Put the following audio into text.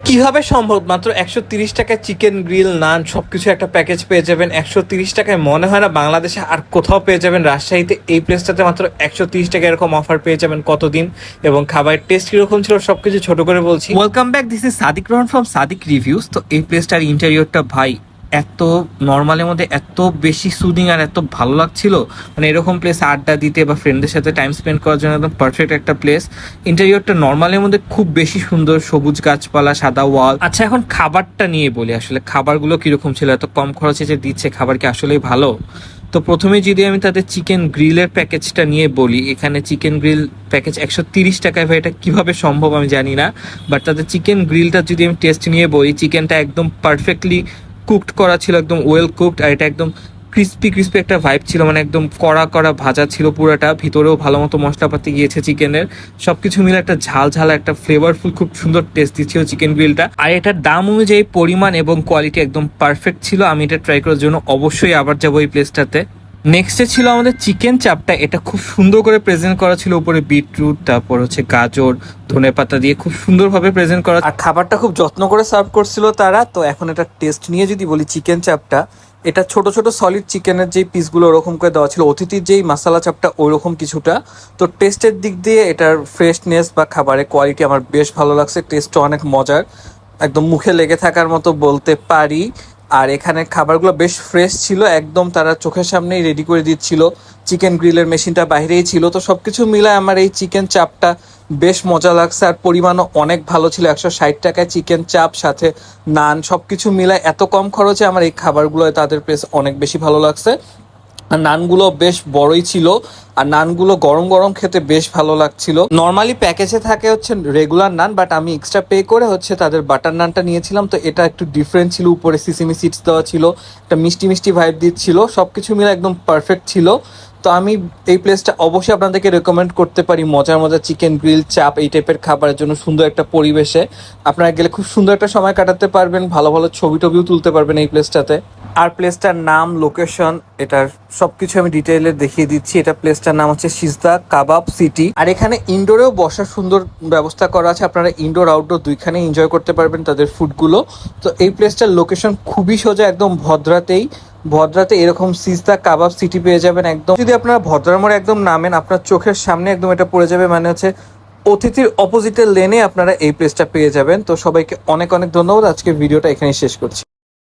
কিভাবে সম্ভব মাত্র 130 টাকায় চিকেন গ্রিল নান সবকিছু একটা প্যাকেজ পেয়ে যাবেন 130 টাকায়। মনে হয় না বাংলাদেশে আর কোথাও পেয়ে যাবেন। রাজশাহীতে এই প্লেসটাতে মাত্র 130 টাকা এরকম অফার পেয়ে যাবেন কতদিন, এবং খাবারের টেস্ট কিরকম ছিল সবকিছু ছোট করে বলছি। Welcome back, this is Sadiq Rahman from Sadiq reviews. তো এই প্লেসটার ইন্টেরিয়রটা ভাই এত নর্মালের মধ্যে এত বেশি সুদিং আর এত ভালো লাগছিল। মানে এরকম প্লেস আড্ডা দিতে বা ফ্রেন্ডদের সাথে টাইম স্পেন্ড করার জন্য একদম পারফেক্ট একটা প্লেস। ইন্টেরিয়রটা নর্মালের মধ্যে খুব বেশি সুন্দর, সবুজ গাছপালা, সাদা ওয়াল। আচ্ছা, এখন খাবারটা নিয়ে বলি, আসলে খাবারগুলো কিরকম ছিল? এত কম খরচে যে দিচ্ছে খাবার কি আসলেই ভালো? তো প্রথমে যদি আমি তাদের চিকেন গ্রিলের প্যাকেজটা নিয়ে বলি, এখানে চিকেন গ্রিল প্যাকেজ 130 টাকায়। ভাই এটা কিভাবে সম্ভব আমি জানি না, বাট তাদের চিকেন গ্রিলটা যদি আমি টেস্ট নিয়ে বলি, চিকেনটা একদম পারফেক্টলি কুকড করা ছিল, একদম ওয়েল কুকড, আর এটা একদম ক্রিস্পি ক্রিস্পি একটা ভাইব ছিল, মানে একদম কড়া কড়া ভাজা ছিল পুরোটা, ভিতরেও ভালো মতো মশলাপাতি গিয়েছে চিকেনের। সবকিছু মিলে একটা ঝাল ঝাল একটা ফ্লেভারফুল খুব সুন্দর টেস্ট দিচ্ছিল চিকেন গ্রিলটা। আর এটার দাম অনুযায়ী পরিমাণ এবং কোয়ালিটি একদম পারফেক্ট ছিল। আমি এটা ট্রাই করার জন্য অবশ্যই আবার যাবো এই প্লেসটাতে। নেক্সটে ছিল আমাদের চিকেন চাপটা। এটা খুব সুন্দর করে প্রেজেন্ট করা ছিল, উপরে বিটরুট, তারপর হচ্ছে গাজর, ধনেপাতা দিয়ে খুব সুন্দরভাবে প্রেজেন্ট করা, আর খাবারটা খুব যত্ন করে সার্ভ করছিল তারা। তো এখন এটা টেস্ট নিয়ে যদি বলি, চিকেন চাপটা এটা ছোট ছোট সলিড চিকেনের যেই পিসগুলো ওরকম করে দেওয়া ছিল, অতিথির যেই মশলা চাপটা ওইরকম কিছুটা। তো টেস্টের দিক দিয়ে এটার ফ্রেশনেস বা খাবারের কোয়ালিটি আমার বেশ ভালো লাগছে। টেস্টটা অনেক মজার, একদম মুখে লেগে থাকার মতো বলতে পারি। আর এখানে খাবারগুলো বেশ ফ্রেশ ছিল, একদম তারা চোখের সামনেই রেডি করে দিচ্ছিল। চিকেন গ্রিলের মেশিনটা বাইরেই ছিল। তো সব কিছু মিলায় আমার এই চিকেন চাপটা বেশ মজা লাগছে, আর পরিমাণও অনেক ভালো ছিল। 160 টাকায় চিকেন চাপ সাথে নান সব কিছু মিলায় এত কম খরচে আমার এই খাবারগুলো তাদের বেশ অনেক বেশি ভালো লাগছে। আর নানগুলো বেশ বড়ই ছিল, আর নানগুলো গরম গরম খেতে বেশ ভালো লাগছিল। নর্মালি প্যাকেজে থাকে হচ্ছে রেগুলার নান, বাট আমি এক্সট্রা পে করে হচ্ছে তাদের বাটার নানটা নিয়েছিলাম। তো এটা একটু ডিফারেন্ট ছিল, উপরে সিসিমি সিডস দেওয়া ছিল, একটা মিষ্টি মিষ্টি ভাইব দিচ্ছিল, সব কিছু মিলে একদম পারফেক্ট ছিল। তো আমি এই প্লেসটা অবশ্যই আপনাদেরকে রেকমেন্ড করতে পারি। মজার মজার চিকেন গ্রিল, চাপ এই টাইপের খাবারের জন্য সুন্দর একটা পরিবেশে আপনারা গেলে খুব সুন্দর একটা সময় কাটাতে পারবেন, ভালো ভালো ছবি টবিও তুলতে পারবেন এই প্লেসটাতে। আর প্লেসটার নাম, লোকেশন, এটার সবকিছু আমি ডিটেইলে দেখিয়ে দিচ্ছি। এটা প্লেসটার নাম হচ্ছে সিজদা কাবাব সিটি। আর এখানে ইনডোরেও বসার সুন্দর ব্যবস্থা করা আছে, আপনারা ইনডোর আউটডোর দুইখানে এনজয় করতে পারবেন তাদের ফুডগুলো। তো এই প্লেসটার লোকেশন খুবই সোজা, একদম ভদ্রাতে এরকম সিজদা কাবাব সিটি পেয়ে যাবেন একদম। যদি আপনারা ভদ্রার মোড়ে একদম নামেন, আপনার চোখের সামনে একদম এটা পড়ে যাবে, মানে হচ্ছে অতিথির অপোজিটের লেনে আপনারা এই প্লেসটা পেয়ে যাবেন। তো সবাইকে অনেক অনেক ধন্যবাদ। আজকে ভিডিওটা এখানেই শেষ করছি।